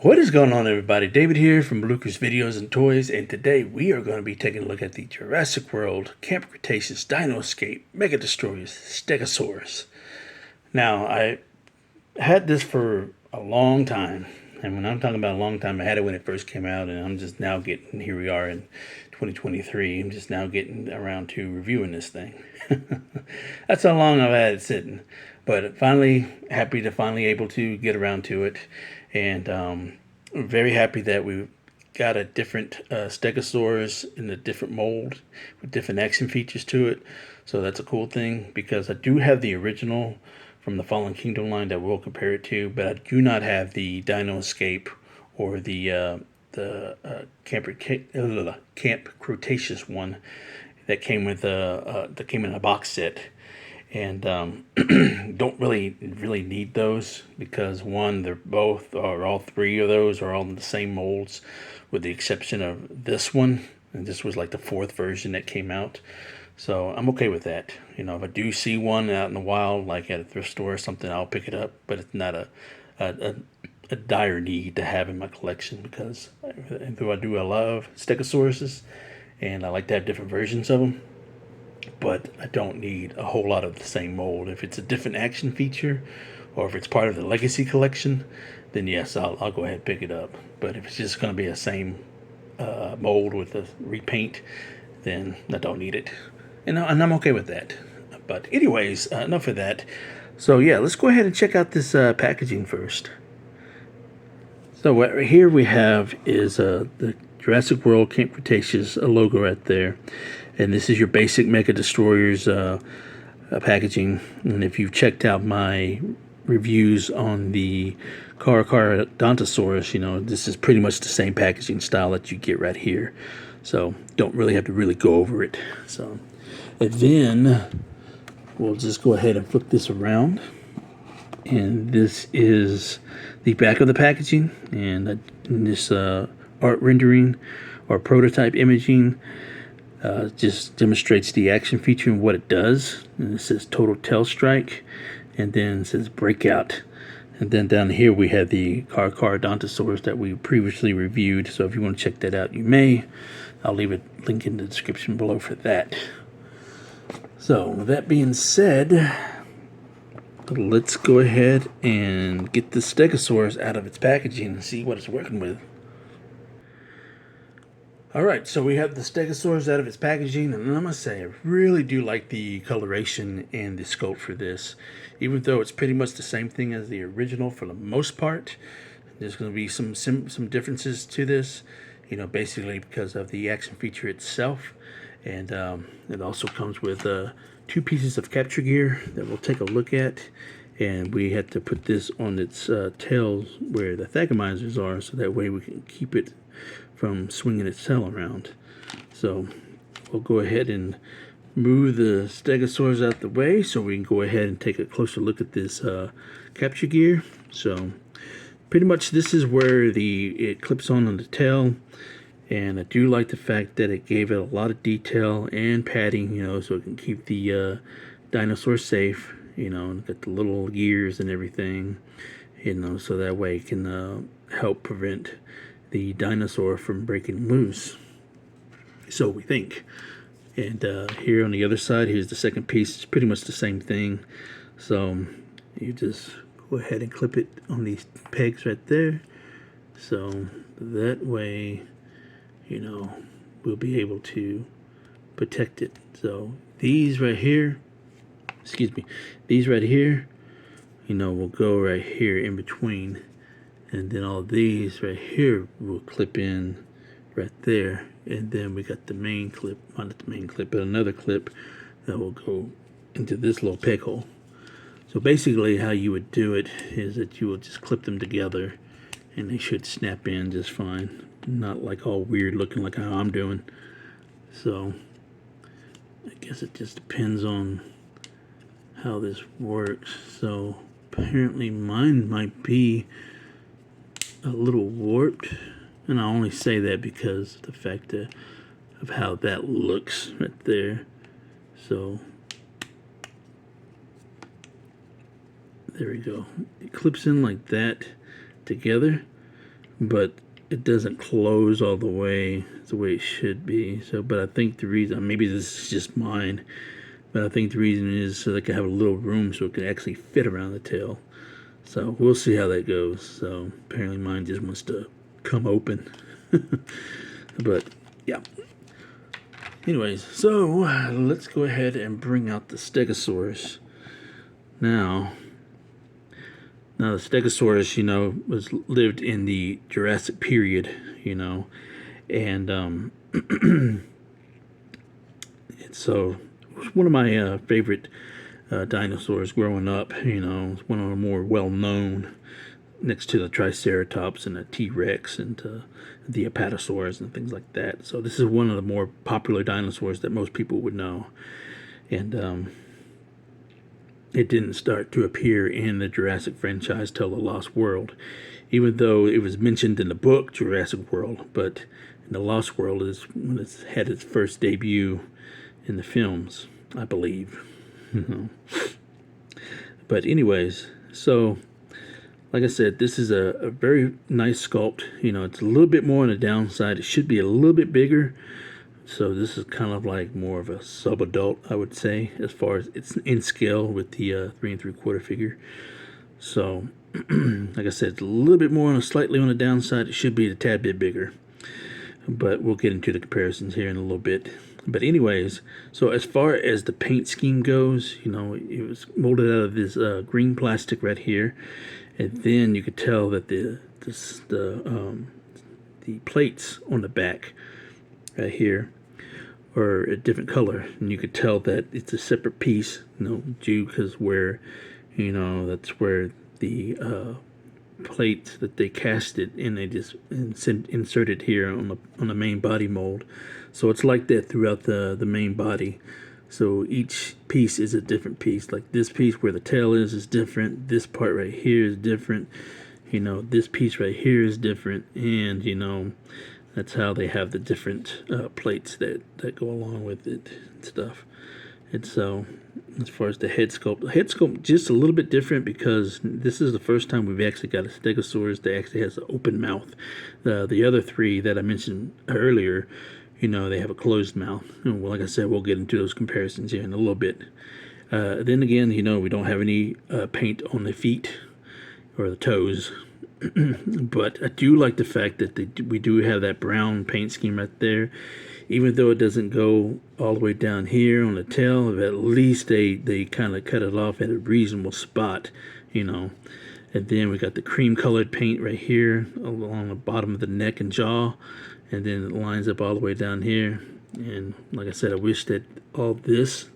What is going on, everybody? David here from Bluckers Videos and Toys, and today we are going to be taking a look at the Jurassic World Cretaceous Dino Escape Mega Destroyers Stegosaurus. Now, I had this for a long time, and when I'm talking about a long time, I had it when it first came out, and I'm just now getting, here we are in 2023, I'm just now getting around to reviewing this thing. That's how long I've had it sitting, but finally, happy to finally able to get around to it. And I'm very happy that we got a different Stegosaurus in a different mold with different action features to it. So that's a cool thing, because I do have the original from the Fallen Kingdom line that we'll compare it to, but I do not have the Dino Escape or the Camp Cretaceous one that came with that came in a box set. And don't really need those, because one, they're both, or all three of those are all in the same molds, with the exception of this one, and this was like the fourth version that came out. So I'm okay with that. You know, if I do see one out in the wild, like at a thrift store or something, I'll pick it up, but it's not a dire need to have in my collection, because though I love Stegosauruses, and I like to have different versions of them, but I don't need a whole lot of the same mold. If it's a different action feature, or if it's part of the Legacy collection, then yes, I'll go ahead and pick it up. But if it's just going to be the same mold with a repaint, then I don't need it. And I'm okay with that. But anyways, enough of that. So yeah, let's go ahead and check out this packaging first. So what here we have is the Jurassic World Camp Cretaceous logo right there. And this is your basic Mega Destroyers packaging. And if you've checked out my reviews on the Carnage, you know, this is pretty much the same packaging style that you get right here. So don't really have to really go over it. So, and then we'll just go ahead and flip this around. And this is the back of the packaging. And this art rendering or prototype imaging just demonstrates the action feature and what it does. And it says Total Tail Strike, and then it says Breakout. And then down here we have the Carnage that we previously reviewed. So if you want to check that out, you may. I'll leave a link in the description below for that. So with that being said, let's go ahead and get the Stegosaurus out of its packaging and see what it's working with. Alright, so we have the Stegosaurus out of its packaging, and I must say, I really do like the coloration and the sculpt for this. Even though it's pretty much the same thing as the original for the most part, there's going to be some differences to this, you know, basically because of the action feature itself. And it also comes with 2 pieces of capture gear that we'll take a look at. And we had to put this on its tails where the thagomizers are, so that way we can keep it from swinging its tail around. So we'll go ahead and move the Stegosaurus out the way so we can go ahead and take a closer look at this capture gear. So pretty much this is where it clips on the tail, and I do like the fact that it gave it a lot of detail and padding, you know, so it can keep the dinosaur safe, you know, and got the little gears and everything, you know, so that way it can help prevent the dinosaur from breaking loose, so we think. And here on the other side, here's the second piece. It's pretty much the same thing. So you just go ahead and clip it on these pegs right there, so that way, you know, we'll be able to protect it. So these right here, these right here, you know, will go right here in between. And then all these right here will clip in right there. And then we got the main clip, not the main clip, but another clip that will go into this little peg hole. So basically how you would do it is that you will just clip them together, and they should snap in just fine. Not like all weird looking like how I'm doing. So I guess it just depends on how this works. So apparently mine might be a little warped, and I only say that because of the fact of how that looks right there. So there we go. It clips in like that together, but it doesn't close all the way it should be. So, but I think the reason, maybe this is just mine, but I think the reason is so they can have a little room so it can actually fit around the tail. So we'll see how that goes. So apparently mine just wants to come open. But yeah. Anyways, so let's go ahead and bring out the Stegosaurus. Now the Stegosaurus, lived in the Jurassic period, and so it was one of my favorite dinosaurs growing up. It's one of the more well-known, next to the Triceratops and the T-Rex and the Apatosaurus and things like that. So this is one of the more popular dinosaurs that most people would know, and it didn't start to appear in the Jurassic franchise till The Lost World, even though it was mentioned in the book Jurassic World, but in The Lost World is when it had its first debut in the films, I believe. But anyways, so like I said, this is a very nice sculpt. It's a little bit more on the downside. It should be a little bit bigger. So this is kind of like more of a sub-adult, I would say, as far as it's in scale with the 3 3/4 figure. So, like I said, it's a little bit more slightly on the downside. It should be a tad bit bigger. But we'll get into the comparisons here in a little bit. But anyways, so as far as the paint scheme goes, it was molded out of this green plastic right here. And then you could tell that the plates on the back right here are a different color, and you could tell that it's a separate piece, due because where, that's where the plate that they cast it and they just inserted here on the main body mold. So it's like that throughout the main body. So each piece is a different piece. Like this piece where the tail is different. This part right here is different. This piece right here is different, and that's how they have the different plates that go along with it and stuff. And so, as far as the head sculpt just a little bit different because this is the first time we've actually got a Stegosaurus that actually has an open mouth. The other three that I mentioned earlier, they have a closed mouth. Well, like I said, we'll get into those comparisons here in a little bit. Then again, we don't have any paint on the feet or the toes. But I do like the fact that we do have that brown paint scheme right there. Even though it doesn't go all the way down here on the tail, at least they kind of cut it off at a reasonable spot, And then we got the cream colored paint right here along the bottom of the neck and jaw. And then it lines up all the way down here. And like I said, I wish that all this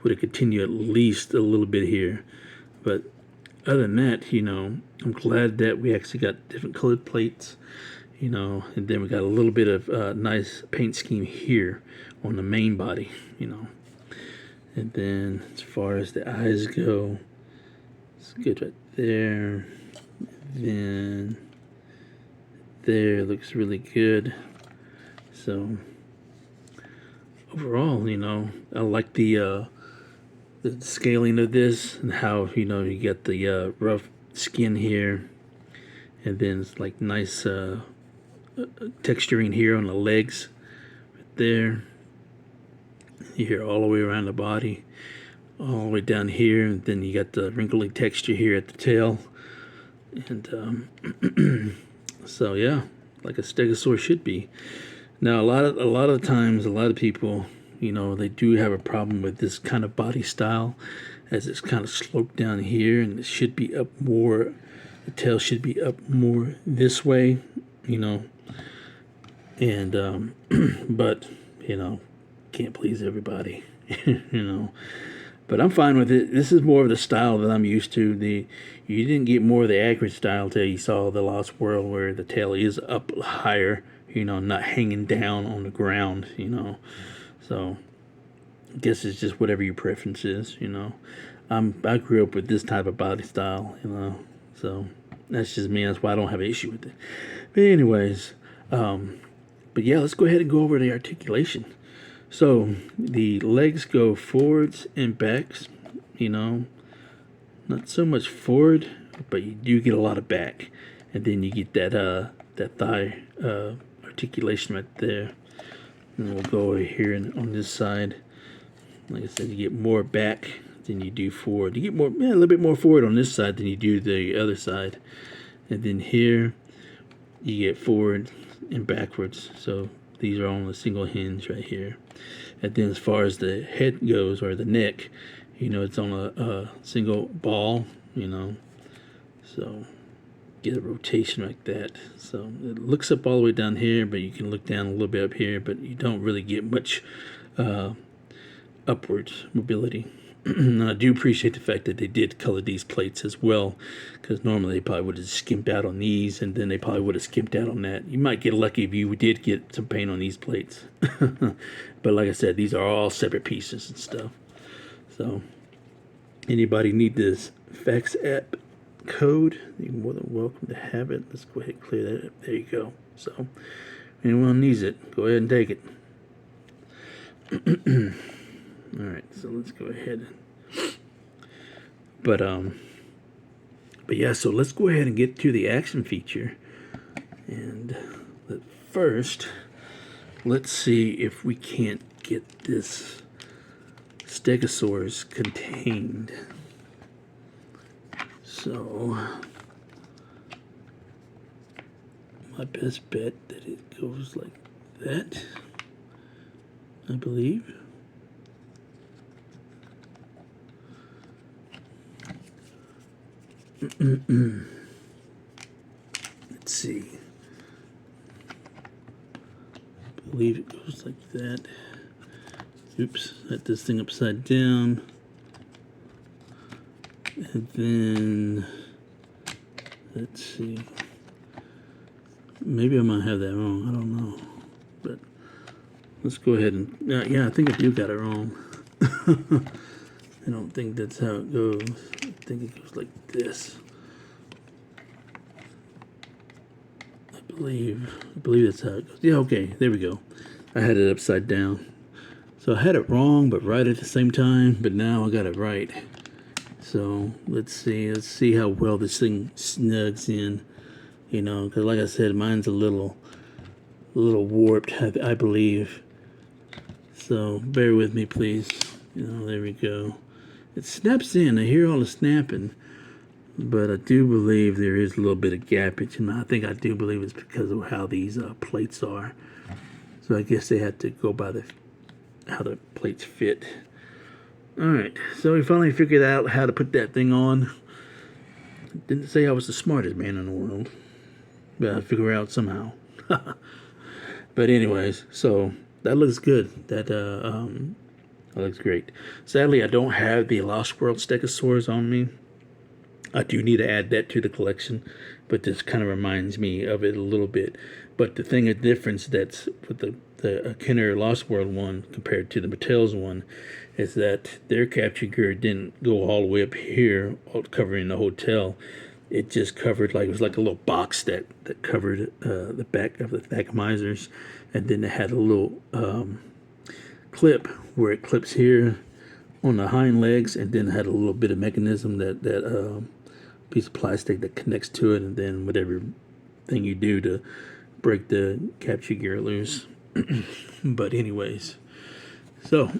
would have continued at least a little bit here. But other than that, I'm glad that we actually got different colored plates, and then we got a little bit of nice paint scheme here on the main body, And then as far as the eyes go, it's good right there. Then there looks really good. So overall, I like the scaling of this and how you get the rough skin here, and then it's like nice texturing here on the legs right there. Here all the way around the body, all the way down here, and then you got the wrinkly texture here at the tail. And so yeah, like a Stegosaurus should be. Now a lot of times, a lot of people, they do have a problem with this kind of body style, as it's kind of sloped down here, and it should be up more. The tail should be up more this way, and but can't please everybody, But I'm fine with it. This is more of the style that I'm used to. You didn't get more of the accurate style till you saw The Lost World, where the tail is up higher, not hanging down on the ground, So I guess it's just whatever your preference is, I grew up with this type of body style, So that's just me. That's why I don't have an issue with it. But anyways, but yeah, let's go ahead and go over the articulation. So the legs go forwards and backs, not so much forward, but you do get a lot of back. And then you get that that thigh articulation right there. And we'll go over here and on this side. Like I said, you get more back than you do forward. You get more, a little bit more forward on this side than you do the other side. And then here, you get forward and backwards. So these are on a single hinge right here. And then as far as the head goes, or the neck, you know, it's on a single ball, you know. So get a rotation like that. So it looks up all the way down here, but you can look down a little bit up here, but you don't really get much upwards mobility. And I do appreciate the fact that they did color these plates as well, because normally they probably would have skimped out on these, and then they probably would have skimped out on that. You might get lucky if you did get some paint on these plates. But like I said, these are all separate pieces and stuff. So anybody need this fax app code, you're more than welcome to have it. Let's go ahead and clear that up. There you go. So anyone needs it, go ahead and take it. Alright, so let's go ahead. But yeah, so let's go ahead and get to the action feature. And first, let's see if we can't get this Stegosaurus contained. So my best bet that it goes like that, I believe. Let's see. I believe it goes like that. Oops, set this thing upside down. And then, let's see. Maybe I might have that wrong. I don't know. But let's go ahead and, yeah, I think I do got it wrong. I don't think that's how it goes. I think it goes like this. I believe that's how it goes. Yeah, okay, there we go. I had it upside down. So I had it wrong, but right at the same time, but now I got it right. So let's see how well this thing snugs in, you know, because like I said, mine's a little warped, I believe. So bear with me, please. You know, there we go. It snaps in. I hear all the snapping, but I do believe there is a little bit of gappage, and I do believe it's because of how these plates are. So I guess they had to go by how the plates fit. All right, so we finally figured out how to put that thing on. Didn't say I was the smartest man in the world, but I figured out somehow. But anyways, so that looks good. That looks great. Sadly, I don't have the Lost World Stegosaurus on me. I do need to add that to the collection, but this kind of reminds me of it a little bit. But the thing of difference that's with the Kenner Lost World one compared to the Mattel's one is that their capture gear didn't go all the way up here, covering the hotel. It just covered, like, it was like a little box that covered the back of the Thackmizers, and then it had a little clip where it clips here on the hind legs, and then it had a little bit of mechanism that piece of plastic that connects to it, and then whatever thing you do to break the capture gear loose. But anyways, so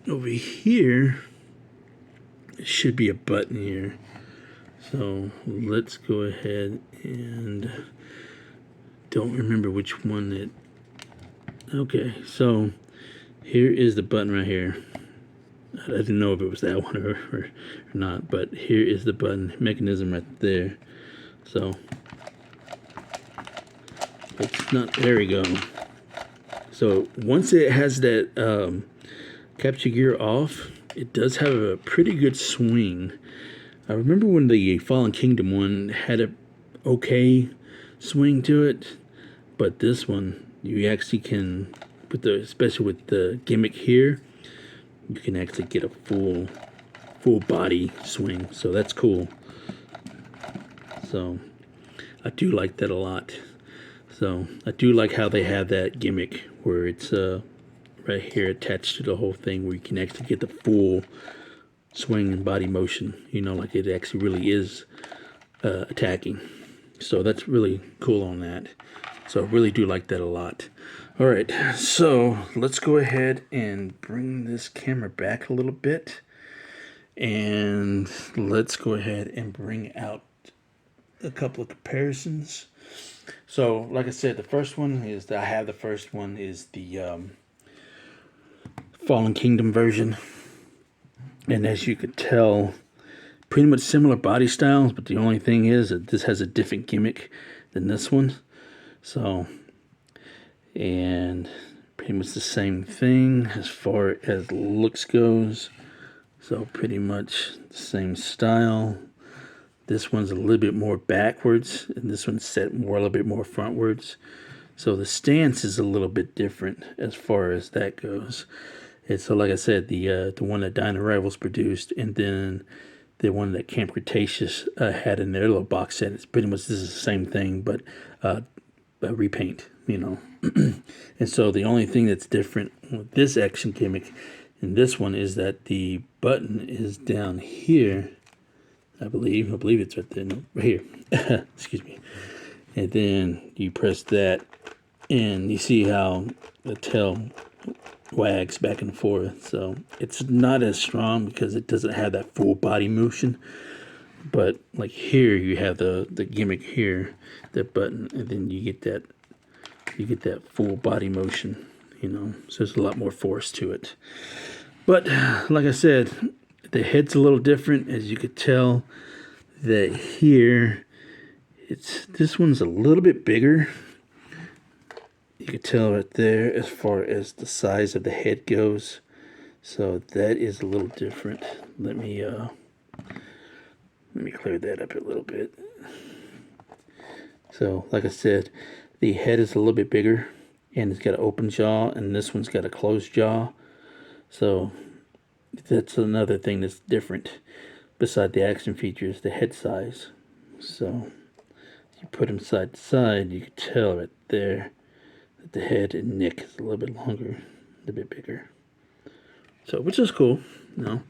over here should be a button here. So let's go ahead and don't remember which one it. Okay, so here is the button right here. I didn't know if it was that one or not, but here is the button mechanism right there. So it's not, there we go. So once it has that capture gear off, it does have a pretty good swing. I remember when the Fallen Kingdom one had a okay swing to it, but this one you actually can, especially with the gimmick here, you can actually get a full body swing. So that's cool. So I do like that a lot. So I do like how they have that gimmick where it's right here attached to the whole thing, where you can actually get the full swing and body motion, you know, like it actually really is attacking. So that's really cool on that. So I really do like that a lot. All right, so let's go ahead and bring this camera back a little bit. And let's go ahead and bring out a couple of comparisons. So, like I said, the first one is I have the first one is the Fallen Kingdom version, and as you could tell, pretty much similar body styles, but the only thing is that this has a different gimmick than this one. So, and pretty much the same thing as far as looks goes. So pretty much the same style. This one's a little bit more backwards, and this one's set more a little bit more frontwards. So the stance is a little bit different as far as that goes. And so, like I said, the one that Dino Rivals produced, and then the one that Camp Cretaceous had in their little box set. It's pretty much this is the same thing, but a repaint, you know. And so the only thing that's different with this action gimmick and this one is that the button is down here. I believe it's right there. No, right here. Excuse me. And then you press that, and you see how the tail wags back and forth. So it's not as strong because it doesn't have that full body motion. But like here, you have the gimmick here, that button, and then you get that full body motion. You know, so there's a lot more force to it. But like I said, the head's a little different, as you could tell. That here, this one's a little bit bigger. You can tell right there as far as the size of the head goes. So that is a little different. Let me clear that up a little bit. So like I said, the head is a little bit bigger, and it's got an open jaw, and this one's got a closed jaw. So that's another thing that's different beside the action features, the head size. So you put them side to side, you can tell right there that the head and neck is a little bit longer, a bit bigger. So, which is cool, you know.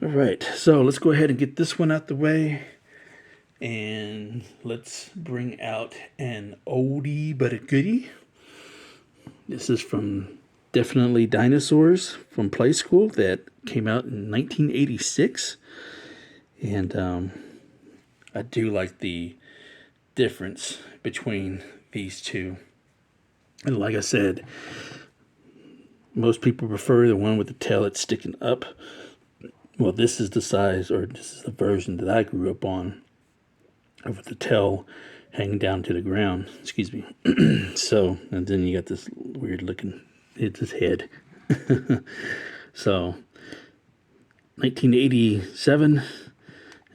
All right, so let's go ahead and get this one out the way, and let's bring out an oldie but a goodie. This is from Definitely Dinosaurs from Play School that came out in 1986. And I do like the difference between these two. And like I said, most people prefer the one with the tail that's sticking up. Well, this is the size, or this is the version that I grew up on, with the tail hanging down to the ground. Excuse me. So, and then you got this weird looking, it's his head. So, 1987,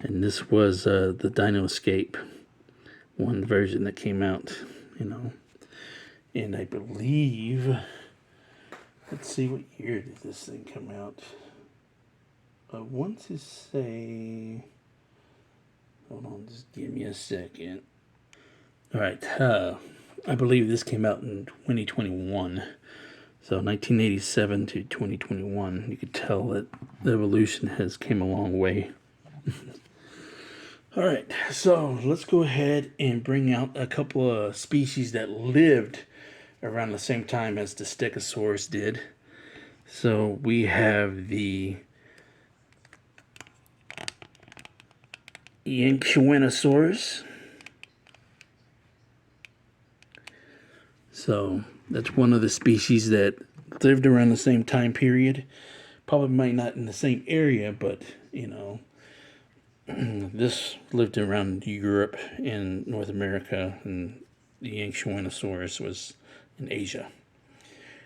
and this was the Dino Escape, one version that came out, you know. And I believe, let's see, what year did this thing come out? I want to say, hold on, just give me a second. All right, I believe this came out in 2021. So 1987 to 2021, you could tell that the evolution has came a long way. All right, so let's go ahead and bring out a couple of species that lived around the same time as the Stegosaurus did. So we have the Yanchuanosaurus. So that's one of the species that lived around the same time period. Probably might not in the same area, but, you know, this lived around Europe and North America, and the Yanchuanosaurus was in Asia.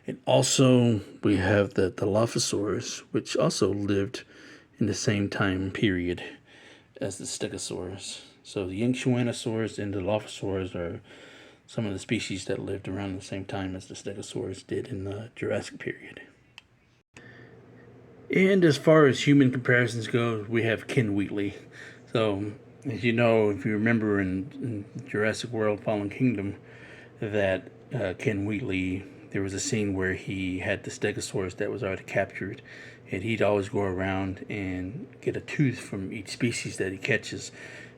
And also, we have the Dilophosaurus, which also lived in the same time period as the Stegosaurus. So the Yanchuanosaurus and the Dilophosaurus are some of the species that lived around the same time as the Stegosaurus did in the Jurassic period. And as far as human comparisons go, we have Ken Wheatley. So, as you know, if you remember in Jurassic World Fallen Kingdom, that Ken Wheatley, there was a scene where he had the Stegosaurus that was already captured, and he'd always go around and get a tooth from each species that he catches.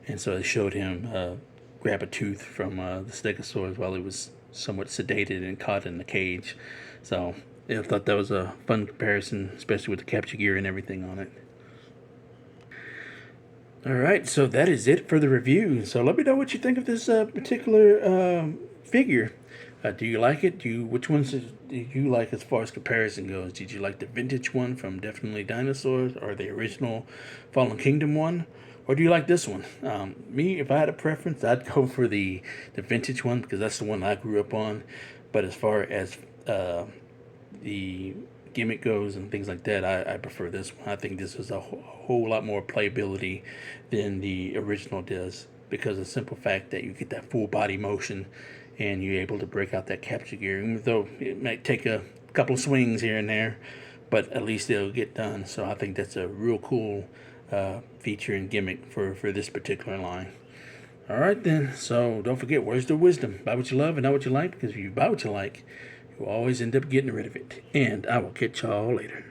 And so they showed him grab a tooth from the Stegosaurus while he was somewhat sedated and caught in the cage. So yeah, I thought that was a fun comparison, especially with the capture gear and everything on it. Alright, so that is it for the review. So let me know what you think of this particular figure. Do you like it? Which ones do you like as far as comparison goes? Did you like the vintage one from Definitely Dinosaurs, or the original Fallen Kingdom one? Or do you like this one? Me, if I had a preference, I'd go for the vintage one, because that's the one I grew up on. But as far as the gimmick goes and things like that, I prefer this one. I think this is a whole lot more playability than the original does, because of the simple fact that you get that full body motion and you're able to break out that capture gear, even though it might take a couple of swings here and there, but at least it'll get done. So I think that's a real cool feature and gimmick for this particular line. Alright then, so don't forget, where's the wisdom? Buy what you love and not what you like, because if you buy what you like, you'll always end up getting rid of it. And I will catch y'all later.